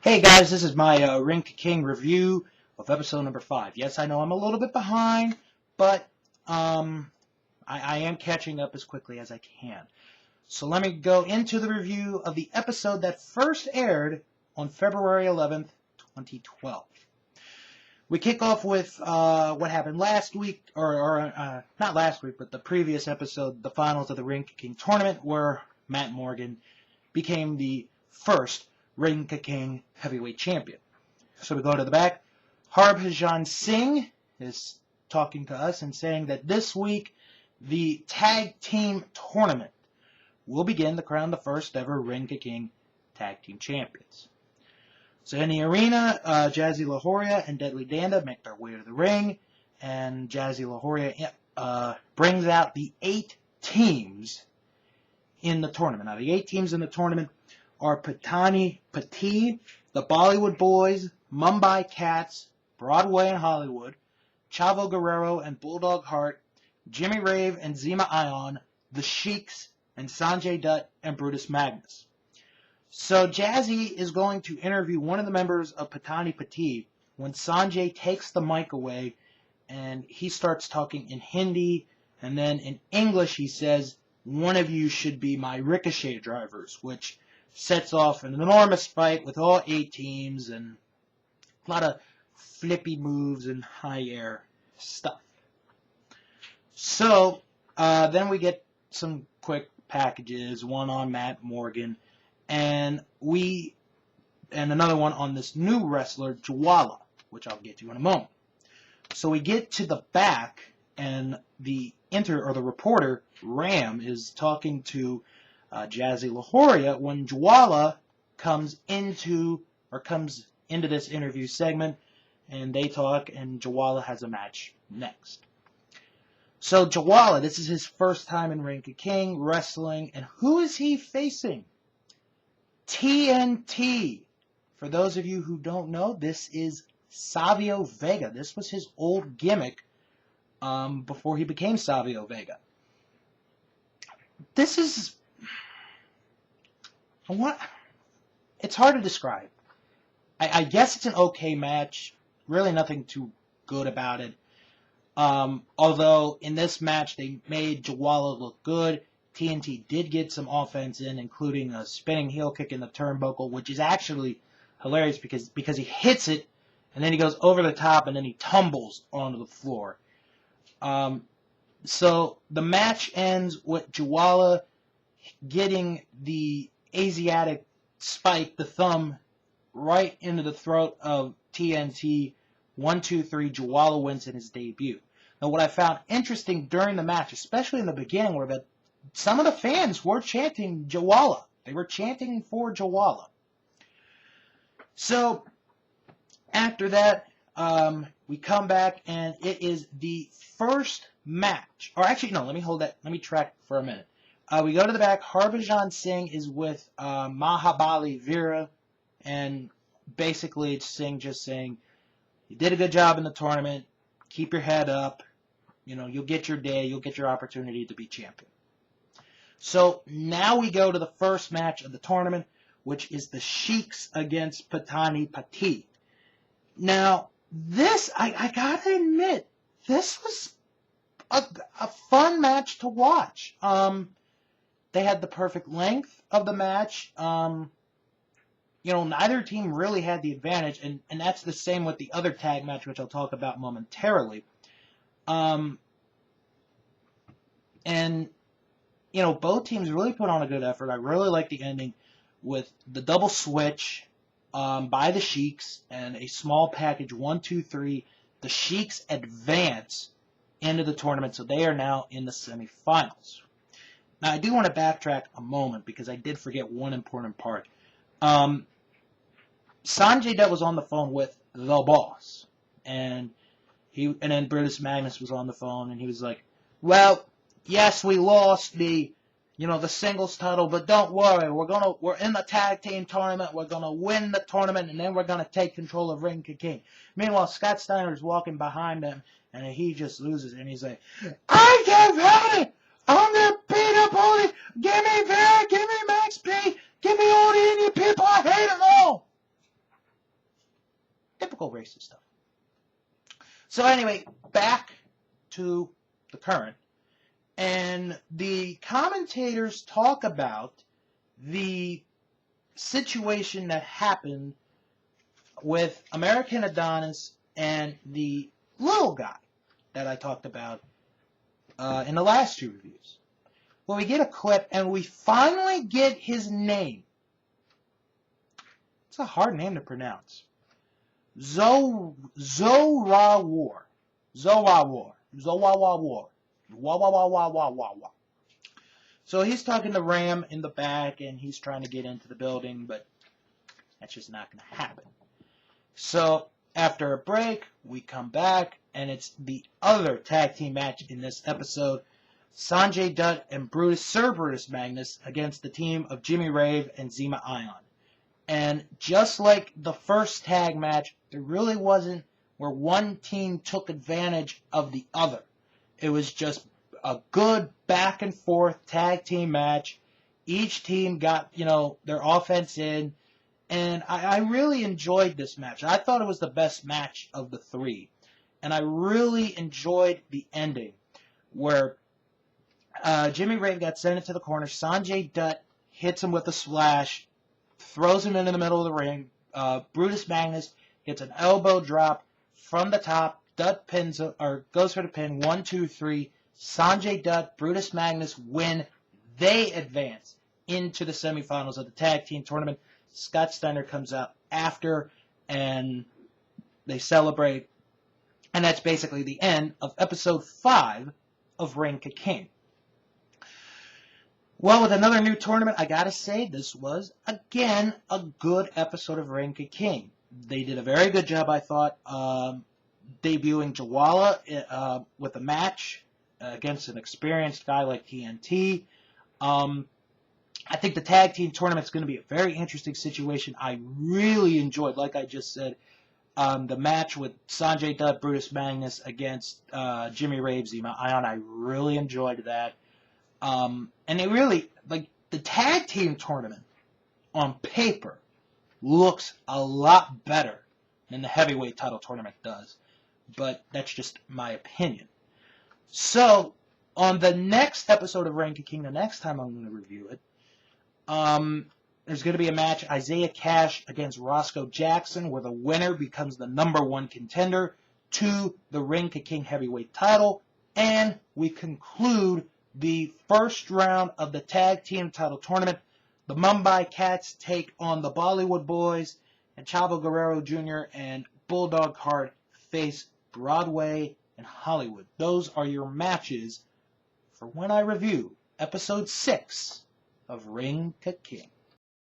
Hey guys, this is my Ring King review of episode number 5. Yes, I know I'm a little bit behind, but I am catching up as quickly as I can. So let me go into the review of the episode that first aired on February 11th, 2012. We kick off with what happened last week, or not last week, but the previous episode, the finals of the Ring King tournament, where Matt Morgan became the first Ring King heavyweight champion. So we go to the back. Harbhajan Singh is talking to us and saying that this week the tag team tournament will begin to crown the first ever Ring King tag team champions. So in the arena, Jazzy LaHoria and Deadly Danda make their way to the ring, and Jazzy LaHoria brings out the 8 teams in the tournament. Now the 8 teams in the tournament are Patina, the Bollywood Boys, Mumbai Cats, Broadway and Hollywood, Chavo Guerrero and Bulldog Hart, Jimmy Rave and Zema Ion, the Sheiks, and Sanjay Dutt and Brutus Magnus. So Jazzy is going to interview one of the members of Patina when Sanjay takes the mic away and he starts talking in Hindi, and then in English he says, "One of you should be my ricochet drivers," which sets off an enormous fight with all 8 teams and a lot of flippy moves and high air stuff. So then we get some quick packages, one on Matt Morgan, and another one on this new wrestler, Jawala, which I'll get to in a moment. So we get to the back, and the reporter, Ram, is talking to Jazzy LaHoria when Jawala comes into this interview segment, and they talk, and Jawala has a match next. So Jawala, this is his first time in Ring King wrestling, and who is he facing? TNT. For those of you who don't know, this is Savio Vega. This was his old gimmick before he became Savio Vega. This is it's hard to describe. I guess it's an okay match. Really nothing too good about it. Although in this match they made Jawala look good. TNT did get some offense in, including a spinning heel kick in the turnbuckle, which is actually hilarious because he hits it and then he goes over the top and then he tumbles onto the floor. So the match ends with Jawala getting the Asiatic spike, the thumb, right into the throat of TNT. 1, 2, 3, Jawala wins in his debut. Now what I found interesting during the match, especially in the beginning, were that some of the fans were chanting Jawala. They were chanting for Jawala. So after that, we come back, and it is the first match. Or actually, no, let me track for a minute. We go to the back. Harbhajan Singh is with Mahabali Veera, and basically it's Singh just saying, "You did a good job in the tournament. Keep your head up. You'll get your day. You'll get your opportunity to be champion." So now we go to the first match of the tournament, which is the Sheiks against Patina. Now, this, I gotta admit, this was a fun match to watch. They had the perfect length of the match. Neither team really had the advantage, and that's the same with the other tag match, which I'll talk about momentarily. Both teams really put on a good effort. I really like the ending with the double switch by the Sheiks and a small package, 1, 2, 3. The Sheiks advance into the tournament, so they are now in the semifinals. Now, I do want to backtrack a moment because I did forget one important part. Sanjay Dutt was on the phone with the boss, and then Brutus Magnus was on the phone, and he was like, "Well, yes, we lost the singles title, but don't worry, we're in the tag team tournament, we're gonna win the tournament, and then we're gonna take control of Ring King." Meanwhile, Scott Steiner's walking behind him, and he just loses, and he's like, "I can't have it! I'm gonna beat up all the, give me Vera, give me Max P, give me all the Indian people, I hate them all!" typical racist stuff. So anyway, back to the current. And the commentators talk about the situation that happened with American Adonis and the little guy that I talked about in the last two reviews. Well, we get a clip, and we finally get his name. It's a hard name to pronounce. Zorawar. So he's talking to Ram in the back, and he's trying to get into the building, but that's just not going to happen. So after a break, we come back, and it's the other tag team match in this episode. Sanjay Dutt and Brutus, Sir Brutus Magnus, against the team of Jimmy Rave and Zema Ion. And just like the first tag match, it really wasn't where one team took advantage of the other. It was just a good back and forth tag team match. Each team got, their offense in. And I really enjoyed this match. I thought it was the best match of the three. And I really enjoyed the ending where Jimmy Rave got sent into the corner. Sanjay Dutt hits him with a splash, throws him into the middle of the ring. Brutus Magnus gets an elbow drop from the top. Dutt pins or goes for the pin. 1, 2, 3. Sanjay Dutt, Brutus Magnus win. They advance into the semifinals of the tag team tournament. Scott Steiner comes out after, and they celebrate. And that's basically the end of episode 5 of Reign of King. Well, with another new tournament, I gotta say, this was, again, a good episode of Reign of King. They did a very good job, I thought, debuting Jawala with a match against an experienced guy like TNT. I think the tag team tournament's going to be a very interesting situation. I really enjoyed, like I just said, the match with Sanjay Dutt, Brutus Magnus against Jimmy Rave, Zema Ion. I really enjoyed that. And it really, the tag team tournament on paper looks a lot better than the heavyweight title tournament does. But that's just my opinion. So, on the next episode of Reign of King, the next time I'm going to review it, there's going to be a match, Isaiah Cash against Roscoe Jackson, where the winner becomes the #1 contender to the Reign of King heavyweight title. And we conclude the first round of the tag team title tournament. The Mumbai Cats take on the Bollywood Boys, and Chavo Guerrero Jr. and Bulldog Hart face Broadway and Hollywood. Those are your matches for when I review episode 6 of Reign of King.